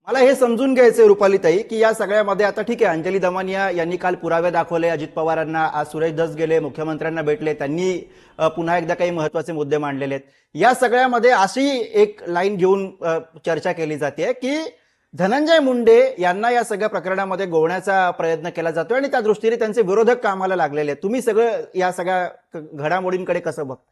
मला हे समजून घ्यायचंय रुपालीताई की या सगळ्यामध्ये आता ठीक आहे, अंजली दमानिया यांनी काल पुरावे दाखवले अजित पवारांना, आज सुरेश धस गेले मुख्यमंत्र्यांना भेटले, त्यांनी पुन्हा एकदा काही महत्वाचे मुद्दे मांडलेले आहेत. या सगळ्यामध्ये अशी एक लाईन घेऊन चर्चा केली जाते की धनंजय मुंडे यांना या सगळ्या प्रकरणामध्ये गोवण्याचा प्रयत्न केला जातोय आणि त्या दृष्टीने त्यांचे विरोधक कामाला लागलेले आहेत. तुम्ही सगळं या सगळ्या घडामोडींकडे कसं बघता?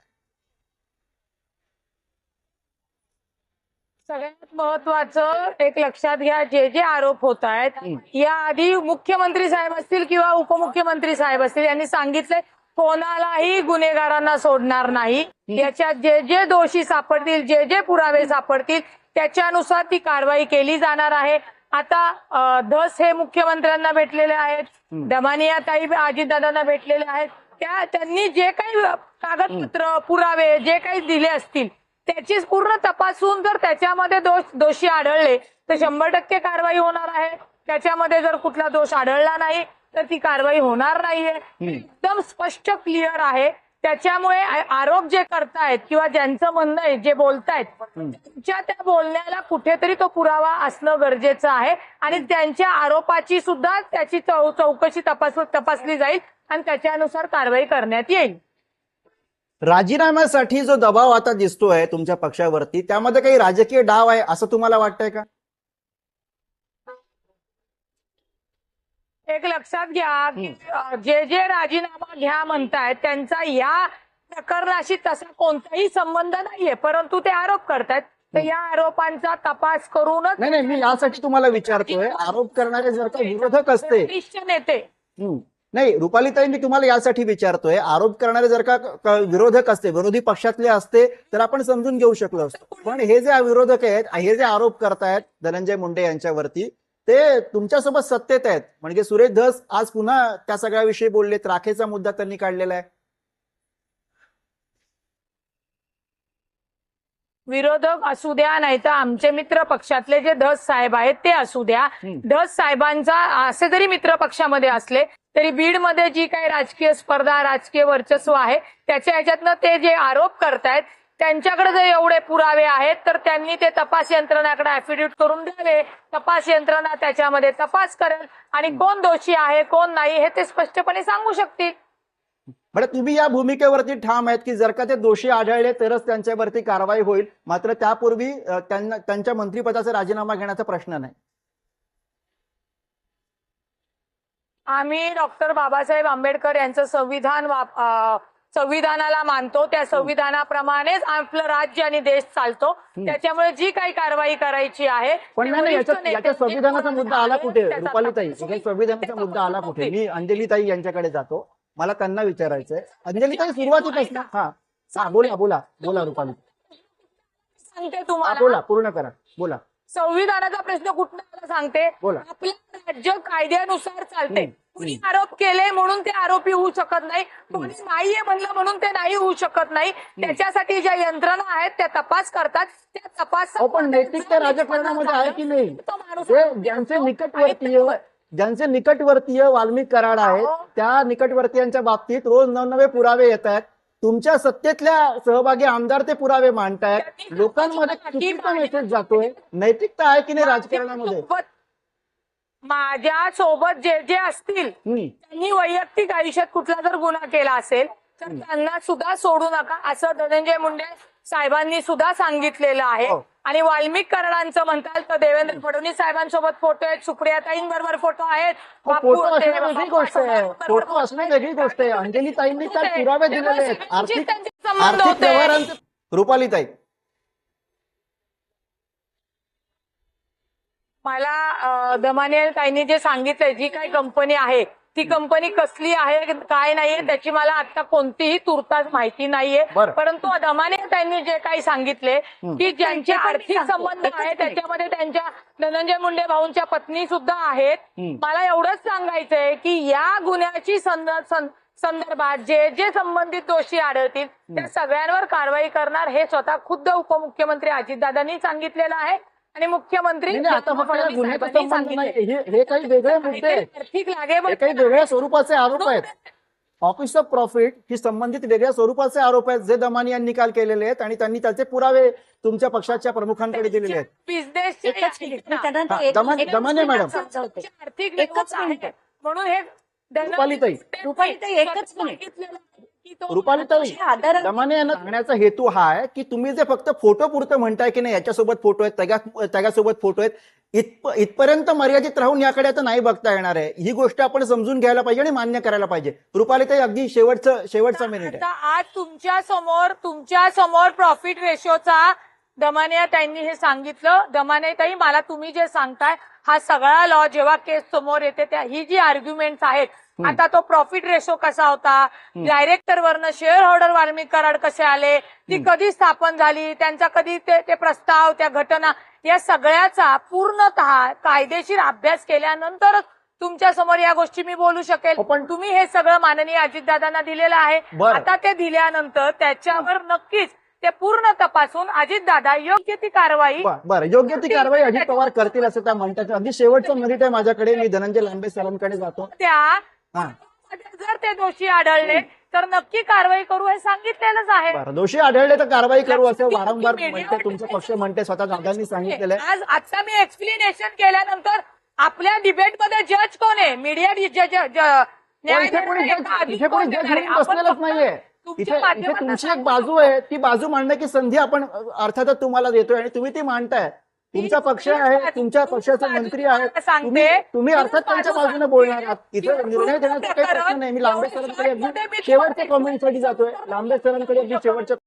सगळ्यात महत्वाचं एक लक्षात घ्या, जे जे आरोप होत आहेत याआधी मुख्यमंत्री साहेब असतील किंवा उपमुख्यमंत्री साहेब असतील यांनी सांगितलंय कोणालाही गुन्हेगारांना सोडणार नाही. याच्यात जे जे दोषी सापडतील, जे जे पुरावे सापडतील त्याच्यानुसार ती कारवाई केली जाणार आहे. आता धस हे मुख्यमंत्र्यांना भेटलेले आहेत, दमानिया ताई अजितदादांना भेटलेले आहेत. त्यांनी जे काही कागदपत्र पुरावे जे काही दिले असतील त्याची पूर्ण तपासून जर त्याच्यामध्ये दोषी आढळले तर 100% कारवाई होणार आहे. त्याच्यामध्ये जर कुठला दोष आढळला नाही तर ती कारवाई होणार नाहीये. एकदम स्पष्ट क्लिअर आहे. त्याच्यामुळे आरोप जे करतायत किंवा ज्यांचं म्हणणं आहे, जे बोलतायत त्यांच्या त्या बोलण्याला कुठेतरी तो पुरावा असणं गरजेचं आहे आणि त्यांच्या आरोपाची सुद्धा त्याची चौकशी तपासली जाईल आणि त्याच्यानुसार कारवाई करण्यात येईल. राजीनाम्यासाठी जो दबाव आता दिसतोय तुमच्या पक्षावरती, त्यामध्ये काही राजकीय डाव आहे असं तुम्हाला वाटतंय का? एक लक्षात घ्या की जे जे राजीनामा घ्या म्हणतायत त्यांचा या प्रकरणाशी तसा कोणताही संबंध नाहीये, परंतु ते आरोप करतायत. तर या आरोपांचा तपास करूनच. नाही, मी यासाठी तुम्हाला विचारतोय, आरोप करणारे जर का विरोधक असते, वरिष्ठ नेते. नाही रुपालीताई, मी तुम्हाला यासाठी विचारतोय, आरोप करणारे जर का विरोधक असते, विरोधी पक्षातले असते तर आपण समजून घेऊ शकलो असतो. पण हे जे विरोधक आहेत, हे जे आरोप करतायत धनंजय मुंडे यांच्यावरती, ते तुमच्यासोबत सत्तेत आहेत. म्हणजे सुरेश धस आज पुन्हा त्या सगळ्याविषयी बोललेत, राखेचा मुद्दा त्यांनी काढलेला आहे. विरोधक असू द्या नाही तर आमचे मित्र पक्षातले जे धस साहेब आहेत ते असू द्या, धस साहेबांचा असे जरी मित्र पक्षामध्ये असले तरी बीडमध्ये जी काही राजकीय स्पर्धा, राजकीय वर्चस्व आहे त्याच्या ह्याच्यातनं ते जे आरोप करतायत त्यांच्याकडे जर एवढे पुरावे आहेत तर त्यांनी ते तपास यंत्रणाकडे ऍफिडेव्हिट करून द्यावे. तपास यंत्रणा त्याच्यामध्ये तपास करेल आणि कोण दोषी आहे कोण नाही हे ते स्पष्टपणे सांगू शकतील. बरं, तुम्ही या भूमिकेवरती ठाम आहेत की जर का ते दोषी आढळले तरच त्यांच्यावरती कारवाई होईल, मात्र त्यापूर्वी त्यांच्या मंत्रिपदाचा राजीनामा घेण्याचा प्रश्न नाही? आम्ही डॉक्टर बाबासाहेब आंबेडकर यांचं संविधानाला मानतो. त्या संविधानाप्रमाणेच आपलं राज्य आणि देश चालतो. त्याच्यामुळे जी काही कारवाई करायची आहे. पण नाही, याच्या संविधानाचा मुद्दा आला कुठे रुपालीताई? संविधानाचा मुद्दा आला कुठे? मी अंजलीताई यांच्याकडे जातो, मला त्यांना विचारायचंय. अंजलीताई, सुरुवातीपासून बोला रुपाली, सांगते तुम्हाला. बोला, पूर्ण करा, बोला. संविधानाचा प्रश्न कुठला आला सांगते. बोला. आपलं राज्य कायद्यानुसार चालते. कुणी आरोप केले म्हणून ते आरोपी होऊ शकत नाही, कोणी नाहीये म्हणलं म्हणून ते नाही होऊ शकत नाही. त्याच्यासाठी ज्या यंत्रणा आहेत त्या तपास करतात. त्या तपास पण नैतिकता राजकारणामध्ये आहे की नाही? ज्यांचे निकटवर्तीय वाल्मिक कराड आहेत त्या निकटवर्तीयांच्या बाबतीत रोज नवनवे पुरावे येत आहेत. तुमच्या सत्तेतल्या सहभागी आमदार ते पुरावे मांडतायत, लोकांमध्ये चुकीचा मेसेज जातोय. नैतिकता आहे की नाही राजकारणामध्ये? माझ्या सोबत जे जे असतील त्यांनी वैयक्तिक आयुष्यात कुठला जर गुन्हा केला असेल तर त्यांना सुद्धा सोडू नका असं धनंजय मुंडे साहेबांनी सुद्धा सांगितलेलं आहे. आणि वाल्मिक कराडांचं म्हणताल तर देवेंद्र फडणवीस साहेबांसोबत फोटो आहेत, सुप्रियाताईंबरोबर फोटो आहेत. फोटो असणं वेगळी गोष्ट आहे. अंजलीताईंनी तर पुरावे दिलेले आहेत आर्थिक व्यवहारांचे. रुपालीताई, मला दमानिया ताईंनी जे सांगितलंय, जी काही कंपनी आहे ती कंपनी कसली आहे काय नाहीये त्याची मला आता कोणतीही तुर्तास माहिती नाहीये. परंतु दमानिया ताईंनी जे काही सांगितले की ज्यांचे आर्थिक संबंध आहे त्याच्यामध्ये त्यांच्या धनंजय मुंडे भाऊंच्या पत्नी सुद्धा आहेत. मला एवढंच सांगायचंय की या गुन्ह्याची संदर्भात जे जे संबंधित दोषी आढळतील त्या सगळ्यांवर कारवाई करणार हे स्वतः खुद्द उपमुख्यमंत्री अजितदादांनी सांगितलेलं आहे. आणि मुख्यमंत्री हे काही वेगळे मुद्दे, काही वेगळ्या स्वरूपाचे आरोप आहेत. ऑफिस ऑफ प्रॉफिट ही संबंधित वेगळ्या स्वरूपाचे आरोप आहेत जे दमानी यांनी काल केलेले आहेत आणि त्यांनी त्याचे पुरावे तुमच्या पक्षाच्या प्रमुखांकडे दिलेले आहेत. बिझनेस एकच मिनिट मी त्यांना हा, एक- दमाने एक- दमाने मॅडम समजावते. आर्थिक एकच व्यवहार मिनिट. आहे. म्हणून हे रुपालीताई. रुपालीताई, एकच मिनिट. सांगितलेलं आहे की तो- रुपालीताई आदर दमाने यांना सांगण्याचा हेतू हा आहे की तुम्ही जे फक्त फोटो पुरतं म्हणताय की नाही याच्यासोबत फोटो आहेत त्याच्यासोबत फोटो आहेत इथपर्यंत मर्यादित राहून याकडे आता नाही बघता येणार आहे. ही गोष्ट आपण समजून घ्यायला पाहिजे आणि मान्य करायला पाहिजे. रुपालीताई अगदी शेवटचा मिनिट आहे. आता आज तुमच्या समोर प्रॉफिट रेशोचा दमाने त्यांनी हे सांगितलं. दमाने ताई मला तुम्ही जे सांगताय हा सगळा लॉ जेव्हा केस समोर येते त्या ही जी आर्ग्युमेंट आहेत आता तो प्रॉफिट रेशो कसा होता, डायरेक्टर वरनं शेअर होल्डर वाल्मिक कराड कसे आले, ती कधी स्थापन झाली, त्यांचा कधी ते प्रस्ताव त्या घटना या सगळ्याचा पूर्णतः कायदेशीर अभ्यास केल्यानंतरच तुमच्या समोर या गोष्टी मी बोलू शकेल. पण तुम्ही हे सगळं माननीय अजितदादांना दिलेलं आहे. बरं. आता ते दिल्यानंतर त्याच्यावर नक्कीच ते पूर्ण तपासून अजितदादा योग्य ती कारवाई बरं योग्य ती कारवाई अजित पवार करतील असं त्या म्हणतात. अगदी शेवटचं मिनिट आहे माझ्याकडे. मी धनंजय लांबे सरांकडे जातो. त्या हा. जर ते दोषी आढळले तर नक्की कारवाई करू हे सांगितलेलंच आहे. बरं दोषी आढळले तर कारवाई करू असं वारंवार म्हणते तुमचा पक्ष म्हणते, स्वतः दादांनी सांगितलेलं आहे. आज आता मी एक्सप्लेनेशन केल्यानंतर आपल्या डिबेटमध्ये जज कोण आहे? मीडिया इथे कोणी जज म्हणून बसलेलंच नाहीये. इथे तुमची एक बाजू आहे, ती बाजू मांडण्याची संधी आपण अर्थातच तुम्हाला देतोय आणि तुम्ही ती मांडताय. तुमचा पक्ष आहे, तुमच्या पक्षाचे मंत्री आहेत, तुम्ही अर्थात त्यांच्या बाजूने बोलणार आहात. इथे निर्णय देण्याचा काही प्रश्न नाही. मी लांबे सरांकडे अगदी शेवटच्या कॉमेंटसाठी जातोय. लांबे सरांकडे अगदी शेवटच्या